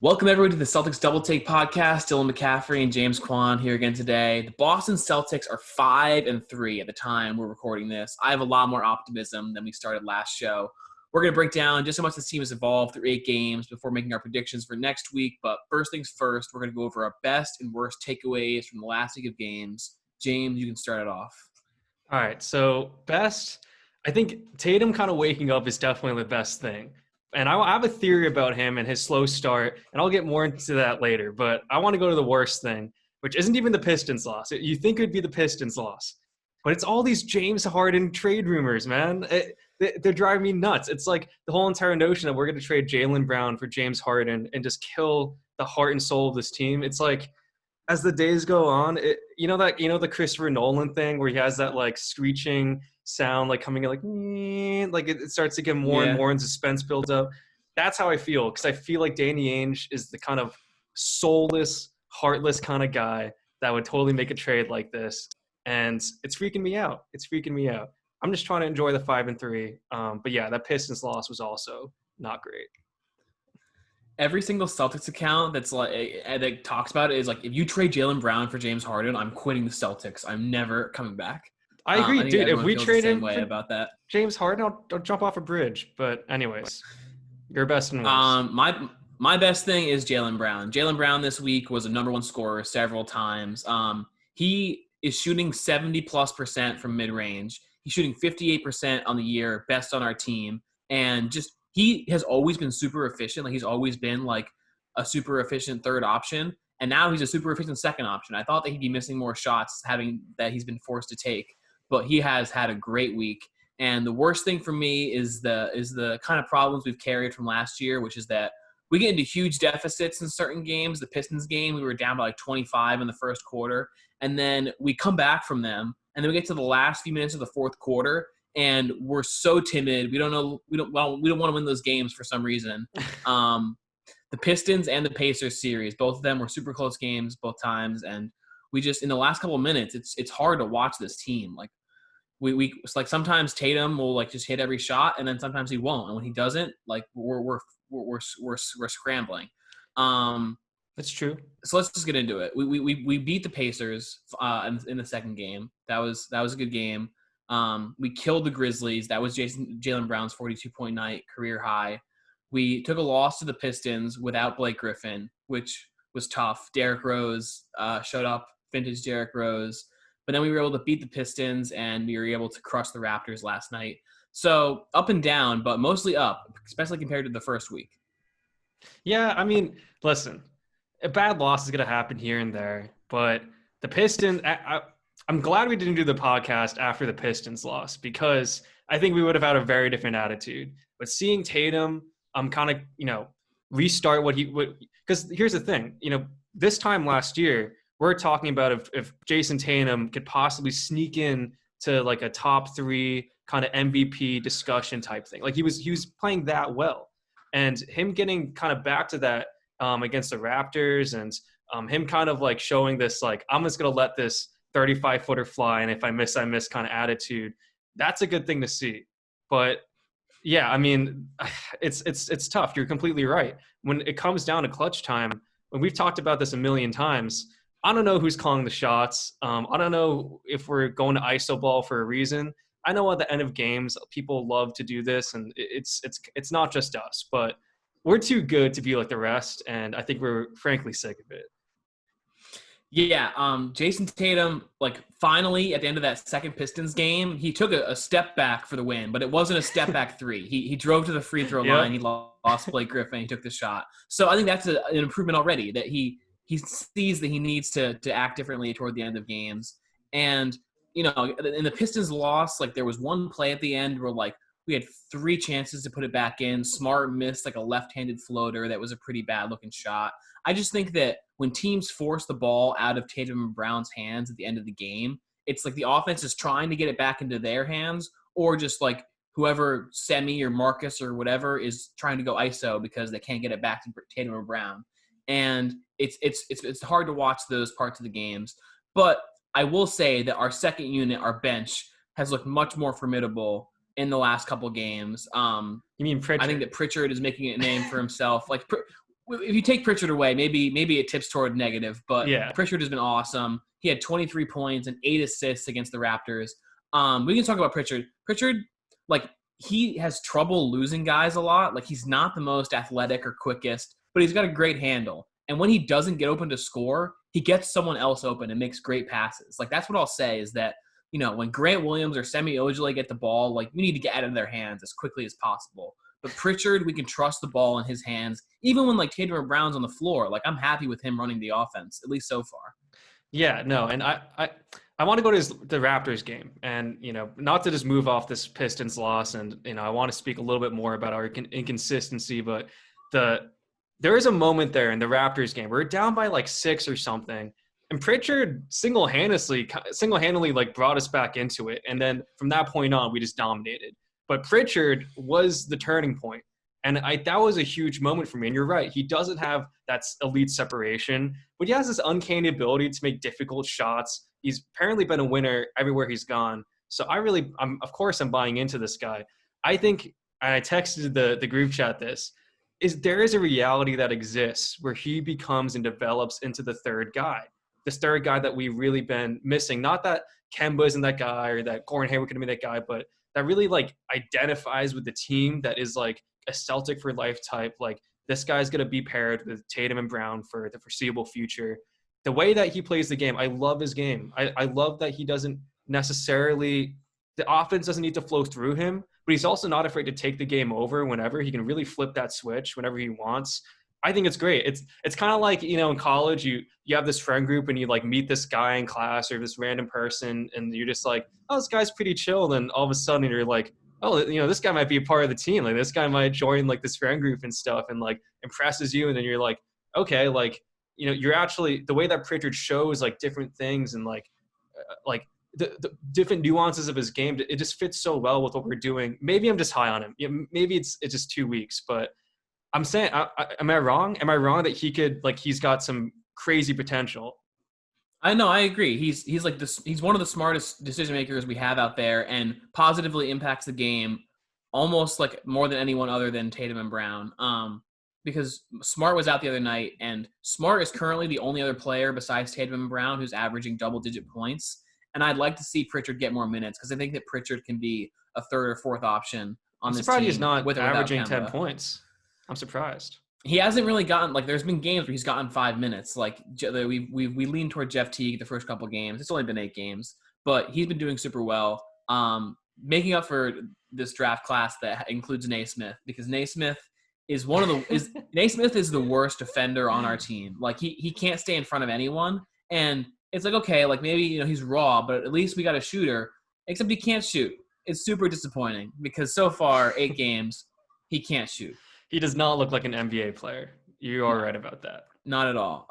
Welcome everyone to the Celtics Double Take podcast. Dylan McCaffrey and James Kwan here again today. The Boston Celtics are 5-3 at the time we're recording this. I have a lot more optimism than we started last show. We're going to break down just how much this team has evolved through 8 games before making our predictions for next week. But first things first, we're going to go over our best and worst takeaways from the last week of games. James, you can start it off. All right, so best, I think Tatum kind of waking up is definitely the best thing. And I have a theory about him and his slow start, and I'll get more into that later. But I want to go to the worst thing, which isn't even the Pistons loss. You think it would be the Pistons loss, but it's all these James Harden trade rumors, man. They're driving me nuts. It's like the whole entire notion that we're going to trade Jaylen Brown for James Harden and just kill the heart and soul of this team. It's like, as the days go on, the Christopher Nolan thing where he has that like screeching sound like coming in like it starts to get more and more and suspense builds up. That's how I feel, because I feel like Danny Ainge is the kind of soulless, heartless kind of guy that would totally make a trade like this, and it's freaking me out. I'm just trying to enjoy the 5-3. But yeah, that Pistons loss was also not great. Every single Celtics account that talks about it is like, if you trade Jaylen Brown for James Harden, I'm quitting the Celtics. I'm never coming back. I agree, dude. If we trade him for about that, James Harden, I'll jump off a bridge. But anyways, your best and worst. My best thing is Jaylen Brown. Jaylen Brown this week was a number one scorer several times. He is shooting 70+% from mid range. He's shooting 58% on the year, best on our team, and just he has always been super efficient. Like, he's always been like a super efficient third option, and now he's a super efficient second option. I thought that he'd be missing more shots having that he's been forced to take, but he has had a great week. And the worst thing for me is the kind of problems we've carried from last year, which is that we get into huge deficits in certain games. The Pistons game, we were down by like 25 in the first quarter, and then we come back from them, and then we get to the last few minutes of the fourth quarter, and we're so timid. We don't want to win those games for some reason. The Pistons and the Pacers series, both of them were super close games both times, and we just, in the last couple of minutes, it's hard to watch this team. Like, it's like sometimes Tatum will like just hit every shot, and then sometimes he won't. And when he doesn't, like we're scrambling. That's true. So let's just get into it. We beat the Pacers in the second game. That was a good game. We killed the Grizzlies. That was Jaylen Brown's 42-point night, career high. We took a loss to the Pistons without Blake Griffin, which was tough. Derrick Rose showed up, vintage Derrick Rose. But then we were able to beat the Pistons, and we were able to crush the Raptors last night. So up and down, but mostly up, especially compared to the first week. Yeah, I mean, listen, a bad loss is going to happen here and there. But the Pistons, I'm glad we didn't do the podcast after the Pistons loss, because I think we would have had a very different attitude. But seeing Tatum, kind of, restart what he would – because here's the thing, this time last year – we're talking about if Jason Tatum could possibly sneak in to like a top 3 kind of MVP discussion type thing. Like he was playing that well, and him getting kind of back to that against the Raptors, and him kind of like showing this, like, I'm just going to let this 35-footer fly, and if I miss, I miss kind of attitude. That's a good thing to see. But yeah, I mean, it's tough. You're completely right. When it comes down to clutch time, when we've talked about this a million times, I don't know who's calling the shots. I don't know if we're going to ISO ball for a reason. I know at the end of games, people love to do this, and it's not just us, but we're too good to be like the rest, and I think we're frankly sick of it. Yeah, Jason Tatum, like, finally at the end of that second Pistons game, he took a step back for the win, but it wasn't a step back 3. He drove to the free throw line. He lost Blake Griffin. He took the shot. So I think that's an improvement already, that he sees that he needs to act differently toward the end of games. And, in the Pistons loss, like, there was one play at the end where, like, we had 3 chances to put it back in. Smart missed, like, a left-handed floater that was a pretty bad-looking shot. I just think that when teams force the ball out of Tatum and Brown's hands at the end of the game, it's like the offense is trying to get it back into their hands, or just, like, whoever, Semi or Marcus or whatever, is trying to go ISO because they can't get it back to Tatum or Brown. And it's hard to watch those parts of the games. But I will say that our second unit, our bench, has looked much more formidable in the last couple games. You mean Pritchard? I think that Pritchard is making a name for himself. Like, if you take Pritchard away, maybe it tips toward negative, but Yeah. Pritchard has been awesome. He had 23 points and 8 assists against the Raptors. We can talk about Pritchard. Pritchard, like, he has trouble losing guys a lot. Like, he's not the most athletic or quickest, but he's got a great handle. And when he doesn't get open to score, he gets someone else open and makes great passes. Like, that's what I'll say is that, when Grant Williams or Semi Ojeleye get the ball, like, we need to get out of their hands as quickly as possible. But Pritchard, we can trust the ball in his hands. Even when, like, Tatum or Brown's on the floor, like, I'm happy with him running the offense, at least so far. Yeah, no, and I want to go to the Raptors game, and not to just move off this Pistons loss, and I want to speak a little bit more about our inconsistency, but there is a moment there in the Raptors game where we're down by like 6 or something, and Pritchard single-handedly like brought us back into it, and then from that point on we just dominated. But Pritchard was the turning point. And that was a huge moment for me. And you're right. He doesn't have that elite separation, but he has this uncanny ability to make difficult shots. He's apparently been a winner everywhere he's gone. So I'm buying into this guy. I think, and I texted the group chat there is a reality that exists where he becomes and develops into the third guy. This third guy that we've really been missing. Not that Kemba isn't that guy or that Gordon Hayward can be that guy, but that really like identifies with the team that is like a Celtic for life type. Like, this guy's going to be paired with Tatum and Brown for the foreseeable future. The way that he plays the game, I love his game. I love that he doesn't necessarily – the offense doesn't need to flow through him, but he's also not afraid to take the game over whenever. He can really flip that switch whenever he wants. I think it's great. It's kind of like, in college, you have this friend group and you like meet this guy in class or this random person and you're just like, oh, this guy's pretty chill. And all of a sudden you're like, oh, this guy might be a part of the team. Like, this guy might join like this friend group and stuff and like impresses you. And then you're like, okay, like, you're actually the way that Pritchard shows like different things and like the different nuances of his game. It just fits so well with what we're doing. Maybe I'm just high on him. Maybe it's just 2 weeks, but I'm saying, am I wrong? Am I wrong that he could he's got some crazy potential? I know, I agree. He's like this. He's one of the smartest decision makers we have out there, and positively impacts the game almost like more than anyone other than Tatum and Brown. Because Smart was out the other night, and Smart is currently the only other player besides Tatum and Brown who's averaging double-digit points. And I'd like to see Pritchard get more minutes because I think that Pritchard can be a third or fourth option on this team. I'm surprised he's not with averaging 10 points. I'm surprised. He hasn't really gotten there's been games where he's gotten 5 minutes. Like we lean toward Jeff Teague the first couple games. It's only been 8 games, but he's been doing super well. Making up for this draft class that includes Naismith, because Naismith is Naismith is the worst defender on our team. Like he can't stay in front of anyone, and it's like, okay, like maybe he's raw, but at least we got a shooter. Except he can't shoot. It's super disappointing because so far 8 games he can't shoot. He does not look like an NBA player. You are right about that. Not at all.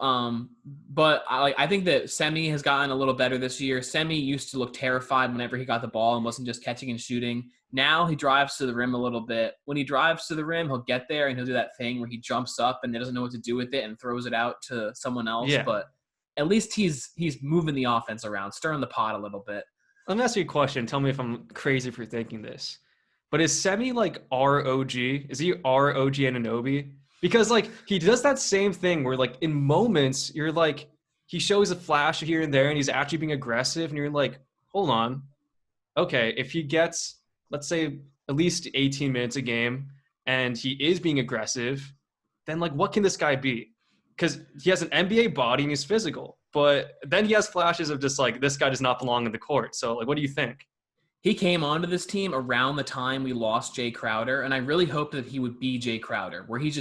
But I think that Semi has gotten a little better this year. Semi used to look terrified whenever he got the ball and wasn't just catching and shooting. Now he drives to the rim a little bit. When he drives to the rim, he'll get there and he'll do that thing where he jumps up and he doesn't know what to do with it and throws it out to someone else. Yeah. But at least he's moving the offense around, stirring the pot a little bit. Let me ask you a question. Tell me if I'm crazy for thinking this. But is Semi like ROG? Is he ROG Anunoby? Because he does that same thing where in moments you're he shows a flash here and there and he's actually being aggressive and you're like, hold on. Okay, if he gets, let's say, at least 18 minutes a game and he is being aggressive, then what can this guy be? Because he has an NBA body and he's physical. But then he has flashes of just this guy does not belong in the court. So what do you think? He came onto this team around the time we lost Jay Crowder, and I really hoped that he would be Jay Crowder, where he's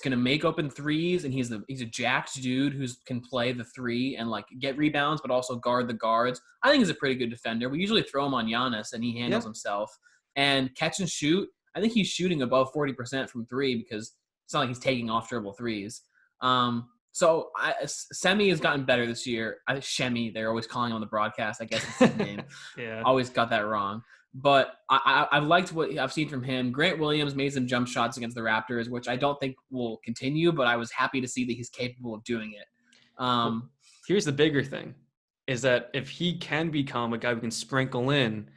going to make open threes, and he's a jacked dude who can play the three and get rebounds, but also guard the guards. I think he's a pretty good defender. We usually throw him on Giannis, and he handles himself. And catch and shoot, I think he's shooting above 40% from three because it's not like he's taking off dribble threes. So Semi has gotten better this year. Shemi, they're always calling him on the broadcast. I guess it's his name. Yeah. Always got that wrong. But I've liked what I've seen from him. Grant Williams made some jump shots against the Raptors, which I don't think will continue, but I was happy to see that he's capable of doing it. Here's the bigger thing, is that if he can become a guy who can sprinkle in,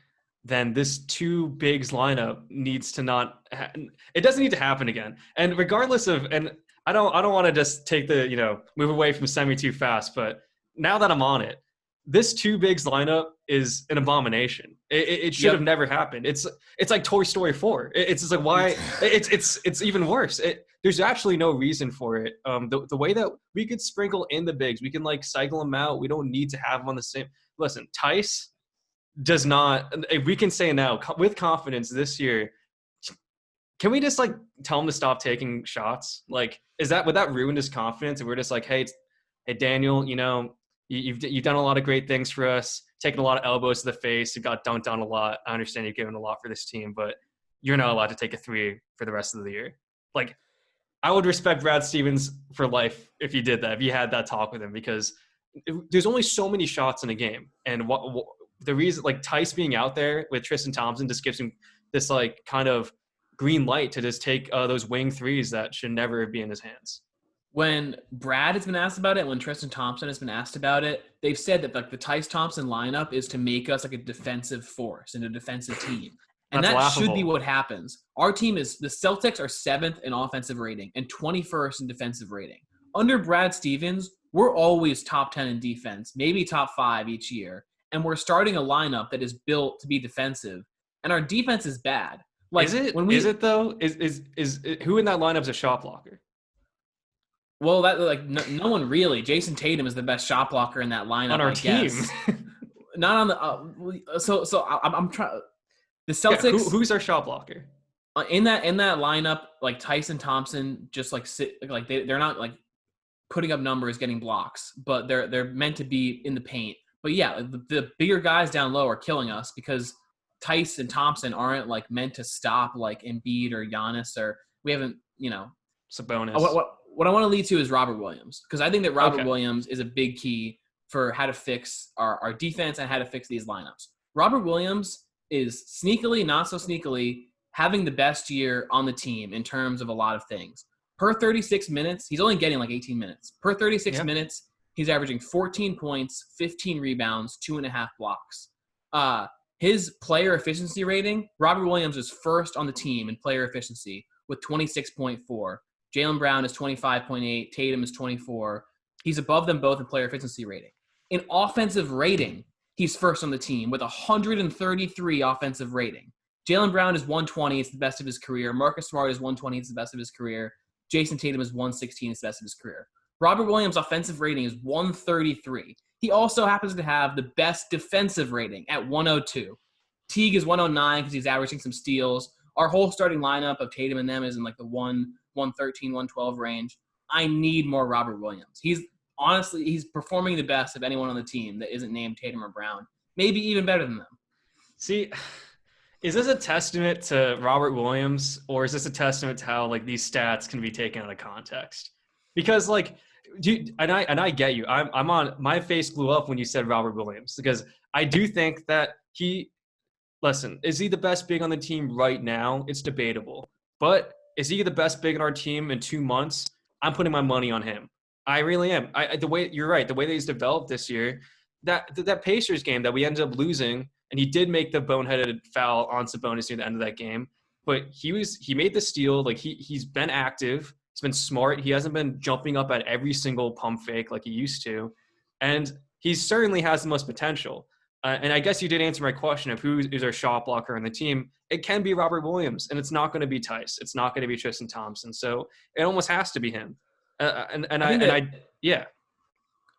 then this two bigs lineup needs to not – it doesn't need to happen again. And regardless of – and I don't want to just take the, move away from semi too fast, but now that I'm on it, this two bigs lineup is an abomination. It should have never happened. It's like Toy Story 4. It's just like, why? It's even worse. There's actually no reason for it. The way that we could sprinkle in the bigs, we can like cycle them out. We don't need to have them on the same. Listen, Tice does not. We can say now with confidence this year. Can we just like tell him to stop taking shots? Like, would that ruin his confidence? And we're just like, hey Daniel, you've done a lot of great things for us, taken a lot of elbows to the face. You got dunked on a lot. I understand you've given a lot for this team, but you're not allowed to take a three for the rest of the year. Like, I would respect Brad Stevens for life if you did that, if you had that talk with him, because there's only so many shots in a game. And what the reason, like Tice being out there with Tristan Thompson just gives him this like kind of green light to just take those wing threes that should never be in his hands. When Brad has been asked about it, when Tristan Thompson has been asked about it, they've said that like the Tice Thompson lineup is to make us like a defensive force and a defensive team. And That's that laughable. should be what happens. Our team is – the Celtics are 7th in offensive rating and 21st in defensive rating. Under Brad Stevens, we're always top 10 in defense, maybe top 5 each year. And we're starting a lineup that is built to be defensive. And our defense is bad. Like, is it though? Is who in that lineup is a shot blocker? Well, that like no one really. Jason Tatum is the best shot blocker in that lineup on our team. Not on the. So I'm trying. The Celtics. Yeah, who's our shot blocker? In that lineup, like Tyson Thompson, just like they're not like putting up numbers, getting blocks, but they're meant to be in the paint. But yeah, the bigger guys down low are killing us because Tice and Thompson aren't like meant to stop like Embiid or Giannis, or we haven't, Sabonis. What I want to lead to is Robert Williams, because I think that Robert Williams is a big key for how to fix our defense and how to fix these lineups. Robert Williams is sneakily, not so sneakily, having the best year on the team in terms of a lot of things. Per 36 minutes, he's only getting like 18 minutes. Per 36 minutes, he's averaging 14 points, 15 rebounds, 2.5 blocks. His player efficiency rating, Robert Williams is first on the team in player efficiency with 26.4. Jaylen Brown is 25.8. Tatum is 24. He's above them both in player efficiency rating. In offensive rating, he's first on the team with 133 offensive rating. Jaylen Brown is 120. It's the best of his career. Marcus Smart is 120. It's the best of his career. Jason Tatum is 116. It's the best of his career. Robert Williams' offensive rating is 133. He also happens to have the best defensive rating at 102. Teague is 109 because he's averaging some steals. Our whole starting lineup of Tatum and them is in like the 113, 112 range. I need more Robert Williams. He's performing the best of anyone on the team that isn't named Tatum or Brown. Maybe even better than them. See, is this a testament to Robert Williams, or is this a testament to how like these stats can be taken out of context? Because like, I get you. I'm on my face blew up when you said Robert Williams, because I do think that is he the best big on the team right now? It's debatable, but is he the best big on our team in 2 months? I'm putting my money on him. I really am. You're right. The way that he's developed this year, that Pacers game that we ended up losing, and he did make the boneheaded foul on Sabonis near the end of that game, but he made the steal. Like he's been active. He's been smart. He hasn't been jumping up at every single pump fake like he used to, and he certainly has the most potential. And I guess you did answer my question of who is our shot blocker on the team. It can be Robert Williams, and it's not going to be Tice. It's not going to be Tristan Thompson. So it almost has to be him.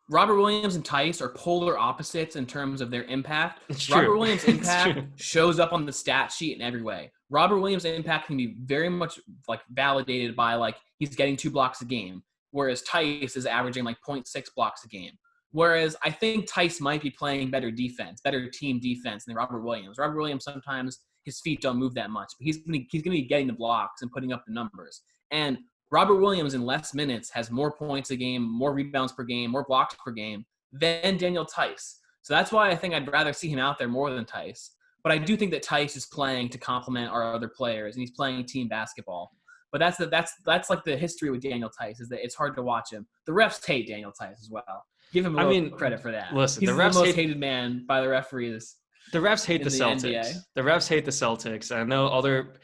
Robert Williams and Tice are polar opposites in terms of their impact. It's Robert true. Williams' impact shows up on the stat sheet in every way. Robert Williams' impact can be very much like validated by like he's getting 2 blocks a game, whereas Tice is averaging like 0.6 blocks a game. Whereas I think Tice might be playing better defense, better team defense than Robert Williams. Robert Williams, sometimes his feet don't move that much, but he's going to be getting the blocks and putting up the numbers. And Robert Williams in less minutes has more points a game, more rebounds per game, more blocks per game than Daniel Tice. So that's why I think I'd rather see him out there more than Tice. But I do think that Tice is playing to complement our other players, and he's playing team basketball. But that's like the history with Daniel Tice, is that it's hard to watch him. The refs hate Daniel Tice as well. Give him a little credit for that. Listen, he's the most hated man by the referees. The refs hate the Celtics. NBA. The refs hate the Celtics. I know other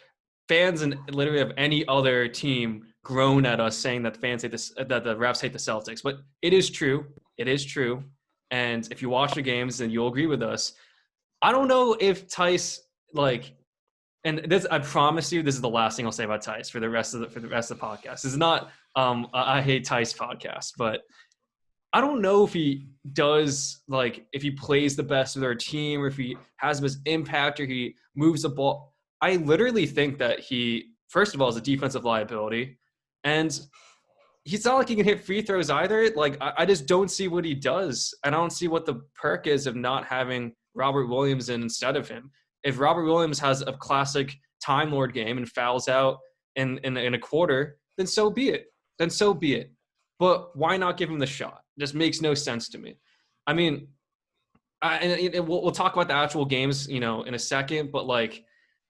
fans and literally of any other team groan at us saying that fans hate this, that the refs hate the Celtics, but it is true. It is true. And if you watch the games, then you'll agree with us. I don't know if Tice, like, and this, I promise you, this is the last thing I'll say about Tice for the rest of the podcast. This is not I hate Tice podcast, but I don't know if he does, like, if he plays the best with our team, or if he has his impact, or he moves the ball. I literally think that he, first of all, is a defensive liability, and he's not like he can hit free throws either. Like, I just don't see what he does. I don't see what the perk is of not having Robert Williams in instead of him. If Robert Williams has a classic Time Lord game and fouls out in a quarter, then so be it. But why not give him the shot? It just makes no sense to me. I mean, we'll talk about the actual games, in a second. But, like,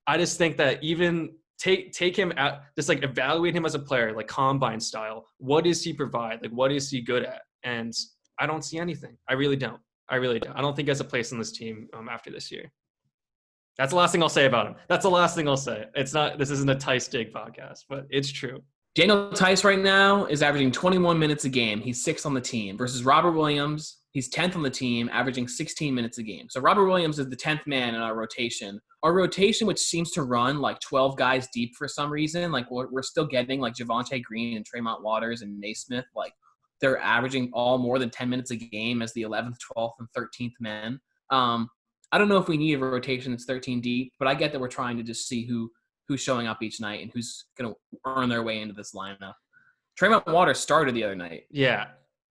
I just think that even take him at, just, like, evaluate him as a player, like, combine style. What does he provide? Like, what is he good at? And I don't see anything. I really don't. I don't think he has a place on this team after this year. That's the last thing I'll say about him. That's the last thing I'll say. This isn't a Tice Dig podcast, but it's true. Daniel Tice right now is averaging 21 minutes a game. He's 6th on the team versus Robert Williams. He's 10th on the team, averaging 16 minutes a game. So Robert Williams is the 10th man in our rotation. Our rotation, which seems to run like 12 guys deep for some reason, like we're still getting like Javonte Green and Tremont Waters and Naismith, like they're averaging all more than 10 minutes a game as the 11th, 12th, and 13th men. I don't know if we need a rotation that's 13 deep, but I get that we're trying to just see who's showing up each night and who's going to earn their way into this lineup. Tremont Waters started the other night. Yeah,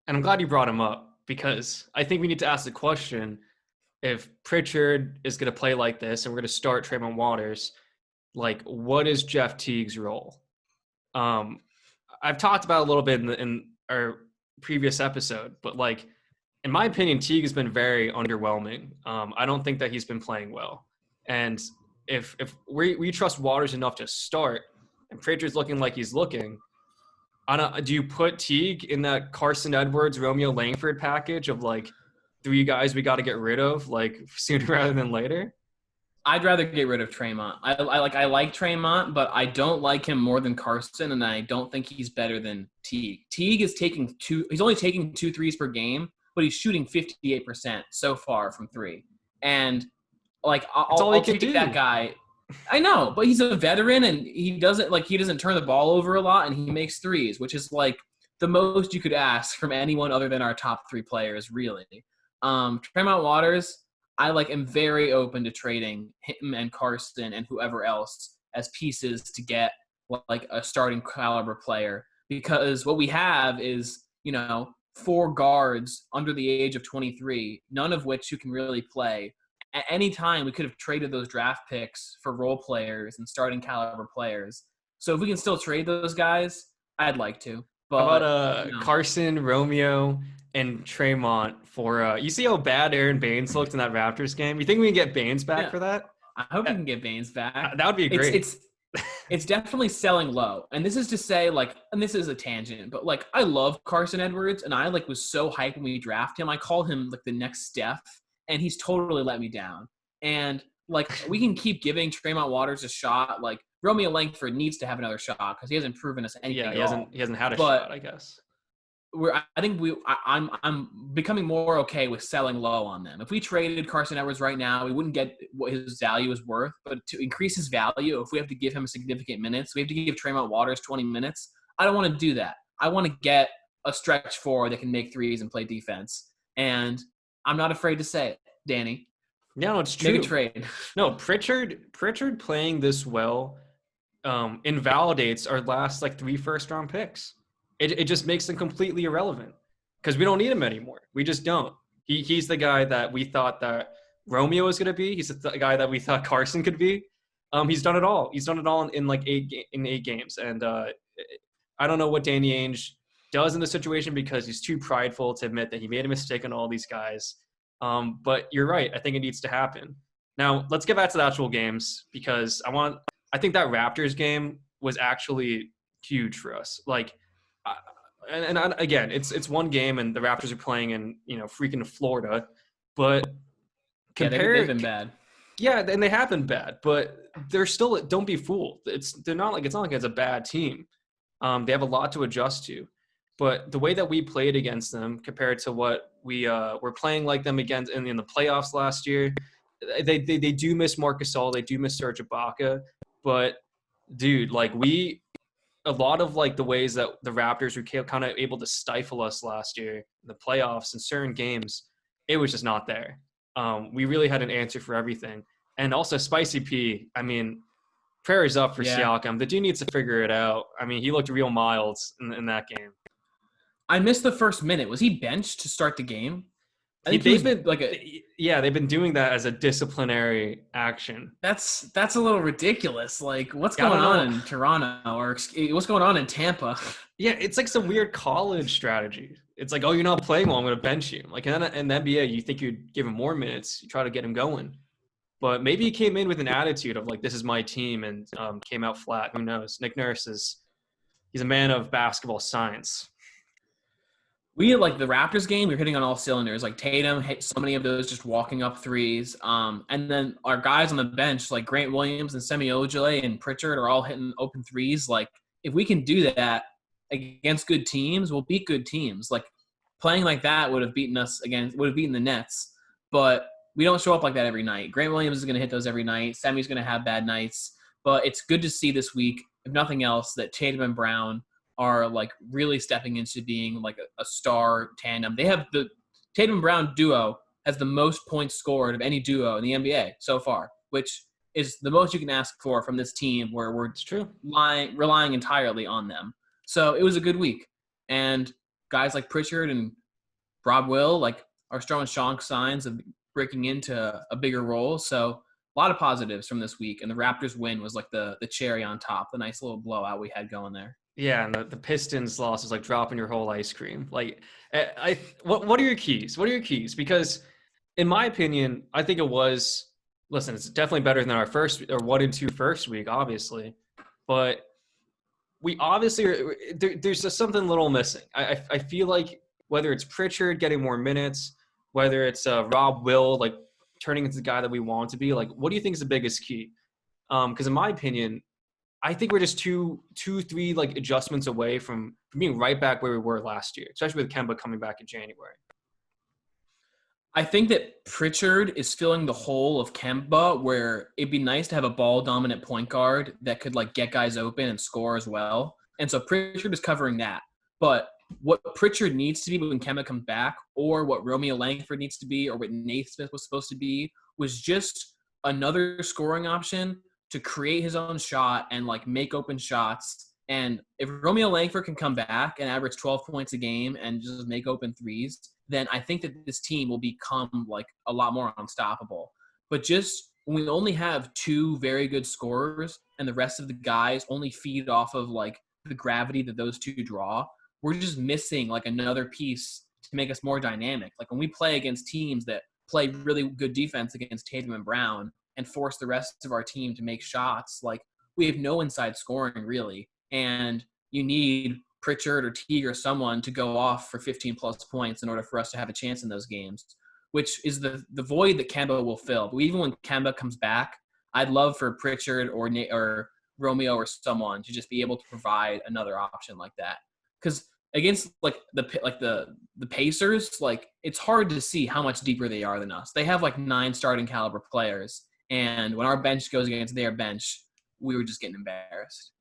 and I'm glad you brought him up, because I think we need to ask the question, if Pritchard is going to play like this and we're going to start Tremont Waters, like, what is Jeff Teague's role? I've talked about it a little bit in our previous episode, but, like, in my opinion, Teague has been very underwhelming. I don't think that he's been playing well. And if we trust Waters enough to start, and Pritchard's looking like he's looking, do you put Teague in that Carson Edwards, Romeo Langford package of, like, 3 guys we got to get rid of, like, sooner rather than later? I'd rather get rid of Tremont. I like Tremont, but I don't like him more than Carson, and I don't think he's better than Teague. Teague is he's only taking 2 threes per game, but he's shooting 58% so far from 3. And, like, I'll take that guy. I know, but he's a veteran, and he doesn't turn the ball over a lot, and he makes threes, which is, like, the most you could ask from anyone other than our top 3 players, really. Tremont Waters, I am very open to trading him and Carson and whoever else as pieces to get, like, a starting caliber player, because what we have is, 4 guards under the age of 23, none of which who can really play. At any time, we could have traded those draft picks for role players and starting caliber players. So if we can still trade those guys, I'd like to. But, how about Carson, Romeo, and Tremont for you see how bad Aaron Baines looked in that Raptors game? You think we can get Baines back for that? I hope we can get Baines back. That would be great. It's definitely selling low. And this is to say, and this is a tangent, but, I love Carson Edwards, and I, was so hyped when we draft him. I call him, the next Steph, and he's totally let me down. And, we can keep giving Tremont Waters a shot. Romeo Langford needs to have another shot because he hasn't proven us anything. Yeah, he hasn't had a shot, I guess. I'm becoming more okay with selling low on them. If we traded Carson Edwards right now, we wouldn't get what his value is worth. But to increase his value, if we have to give him significant minutes, we have to give Tremont Waters 20 minutes. I don't want to do that. I want to get a stretch 4 that can make threes and play defense. And I'm not afraid to say it, Danny. No, it's true. Maybe trade. No, Pritchard playing this well invalidates our last 3 first-round picks. It just makes them completely irrelevant because we don't need him anymore. We just don't. He's the guy that we thought that Romeo was going to be. He's the guy that we thought Carson could be. He's done it all. He's done it all in 8 games. And I don't know what Danny Ainge does in this situation because he's too prideful to admit that he made a mistake on all these guys. But you're right. I think it needs to happen. Now, let's get back to the actual games because I think that Raptors game was actually huge for us. Again, it's one game, and the Raptors are playing in freaking Florida, but they've been bad. Yeah, and they have been bad, but they're still. Don't be fooled. It's not like it's a bad team. They have a lot to adjust to. But the way that we played against them compared to what we were playing like them against in the playoffs last year, they do miss Marc Gasol, they do miss Serge Ibaka, but dude, like a lot of like the ways that the Raptors were kind of able to stifle us last year in the playoffs in certain games, it was just not there. We really had an answer for everything. And also Spicy P, I mean, prayers up for Siakam. The dude needs to figure it out. I mean, he looked real mild in that game. I missed the first minute. Was he benched to start the game? They've been doing that as a disciplinary action. That's a little ridiculous. Like, what's going on in Toronto, or what's going on in Tampa? Yeah, it's like some weird college strategy. It's like, oh, you're not playing well, I'm going to bench you. Like in the NBA, you think you'd give him more minutes, you try to get him going. But maybe he came in with an attitude of like, this is my team, and came out flat. Who knows? Nick Nurse he's a man of basketball science. We had like the Raptors game, we were hitting on all cylinders. Like Tatum hit so many of those just walking up threes. And then our guys on the bench, like Grant Williams and Semi Ojeleye and Pritchard, are all hitting open threes. Like if we can do that against good teams, we'll beat good teams. Like playing like that would have beaten the Nets. But we don't show up like that every night. Grant Williams is going to hit those every night. Semi's going to have bad nights. But it's good to see this week, if nothing else, that Tatum and Brown are like really stepping into being like a star tandem. They have the Tatum and Brown duo has the most points scored of any duo in the NBA so far, which is the most you can ask for from this team where we're relying entirely on them. So it was a good week. And guys like Pritchard and Rob Will like are showing strong signs of breaking into a bigger role. So a lot of positives from this week. And the Raptors win was like the cherry on top, the nice little blowout we had going there. Yeah, and the Pistons loss is like dropping your whole ice cream. Like, what are your keys? What are your keys? Because, in my opinion, I think it was. Listen, it's definitely better than our 1-2 first week, obviously, but we obviously there's just something a little missing. I feel like whether it's Pritchard getting more minutes, whether it's Rob Will like turning into the guy that we want to be, like, what do you think is the biggest key? Because in my opinion, I think we're just three like adjustments away from being right back where we were last year, especially with Kemba coming back in January. I think that Pritchard is filling the hole of Kemba, where it'd be nice to have a ball-dominant point guard that could like get guys open and score as well. And so Pritchard is covering that. But what Pritchard needs to be when Kemba comes back, or what Romeo Langford needs to be, or what Naismith was supposed to be, was just another scoring option to create his own shot and like make open shots. And if Romeo Langford can come back and average 12 points a game and just make open threes, then I think that this team will become like a lot more unstoppable. But just when we only have two very good scorers and the rest of the guys only feed off of like the gravity that those two draw, we're just missing like another piece to make us more dynamic. Like when we play against teams that play really good defense against Tatum and Brown and force the rest of our team to make shots, like we have no inside scoring really. And you need Pritchard or Teague or someone to go off for 15 plus points in order for us to have a chance in those games, which is the void that Kemba will fill. But even when Kemba comes back, I'd love for Pritchard or Romeo or someone to just be able to provide another option like that. Because against like the Pacers, like it's hard to see how much deeper they are than us. They have like 9 starting caliber players. And when our bench goes against their bench, we were just getting embarrassed.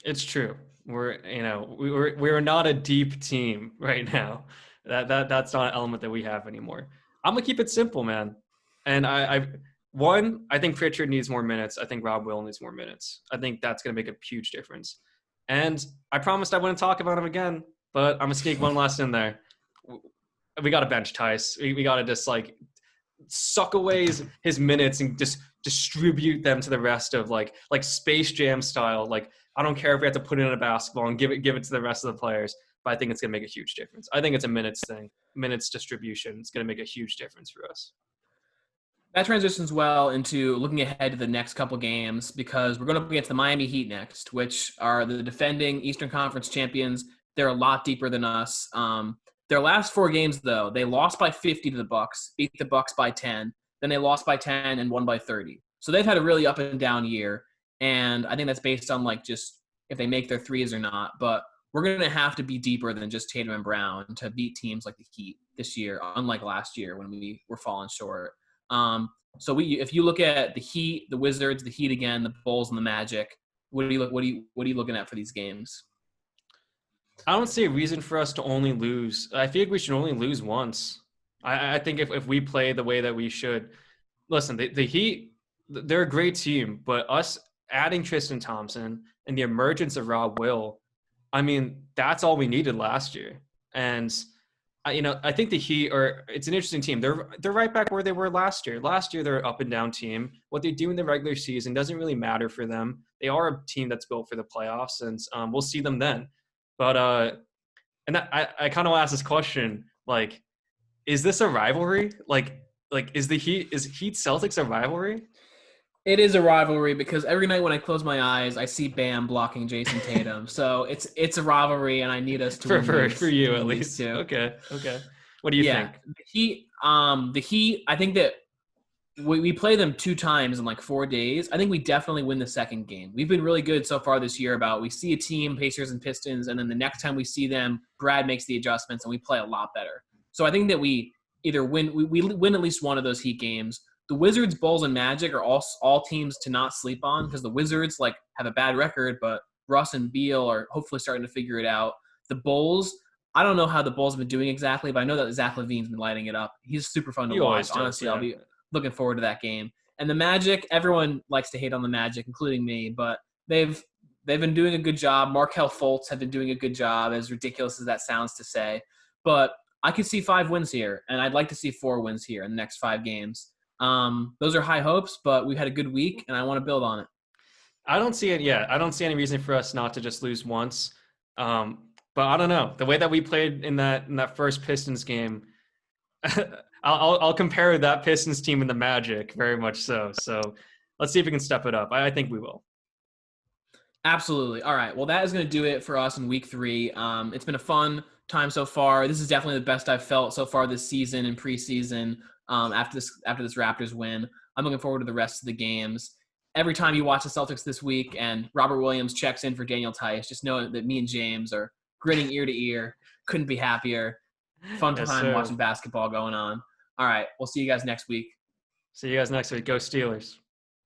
It's true. We're not a deep team right now. That's not an element that we have anymore. I'm gonna keep it simple, man. And I think Pritchard needs more minutes. I think Rob Will needs more minutes. I think that's gonna make a huge difference. And I promised I wouldn't talk about him again, but I'm gonna sneak one last in there. We got to bench Tice. We got to just like suck away his minutes and just distribute them to the rest of like Space Jam style. Like I don't care if we have to put it in a basketball and give it to the rest of the players, but I think it's gonna make a huge difference. I think it's a minutes thing, minutes distribution. It's gonna make a huge difference for us. That transitions well into looking ahead to the next couple games, because we're going up against the Miami Heat next, which are the defending Eastern Conference champions. They're a lot deeper than us. Their last 4 games, though, they lost by 50 to the Bucks, beat the Bucks by 10, then they lost by 10 and won by 30. So they've had a really up and down year, and I think that's based on like just if they make their threes or not. But we're going to have to be deeper than just Tatum and Brown to beat teams like the Heat this year, unlike last year when we were falling short. So if you look at the Heat, the Wizards, the Heat again, the Bulls, and the Magic, what are you looking at for these games? I don't see a reason for us to only lose. I feel like we should only lose once. I think if we play the way that we should. Listen, the Heat, they're a great team, but us adding Tristan Thompson and the emergence of Rob Will, I mean, that's all we needed last year. And I think the Heat it's an interesting team. They're right back where they were last year. Last year, they're an up and down team. What they do in the regular season doesn't really matter for them. They are a team that's built for the playoffs, and we'll see them then. But I kind of ask this question, like, is this a rivalry? Like is Heat Celtics a rivalry? It is a rivalry because every night when I close my eyes, I see Bam blocking Jason Tatum. So it's a rivalry, and I need us to win for you at least. Too. Okay. What do you think? The Heat. I think that we play them 2 times in like 4 days. I think we definitely win the second game. We've been really good so far this year. We see a team, Pacers and Pistons, and then the next time we see them, Brad makes the adjustments, and we play a lot better. So I think that we either win. We win at least one of those Heat games. The Wizards, Bulls, and Magic are all teams to not sleep on because the Wizards have a bad record, but Russ and Beal are hopefully starting to figure it out. The Bulls, I don't know how the Bulls have been doing exactly, but I know that Zach LaVine's been lighting it up. He's super fun to watch. Honestly, I'll be looking forward to that game. And the Magic, everyone likes to hate on the Magic, including me, but they've been doing a good job. Markelle Fultz have been doing a good job, as ridiculous as that sounds to say. But I could see 5 wins here, and I'd like to see 4 wins here in the next 5 games. Those are high hopes, but we've had a good week, and I want to build on it. I don't see it yet. I don't see any reason for us not to just lose once. But I don't know. The way that we played in that first Pistons game, I'll compare that Pistons team and the Magic very much so. So let's see if we can step it up. I think we will. Absolutely. All right. Well, that is going to do it for us in week 3. It's been a fun time so far. This is definitely the best I've felt so far this season and preseason. After this Raptors win, I'm looking forward to the rest of the games. Every time you watch the Celtics this week and Robert Williams checks in for Daniel Tice, just know that me and James are grinning ear to ear. Couldn't be happier. Fun time watching basketball going on. All right, we'll see you guys next week. See you guys next week. Go Steelers.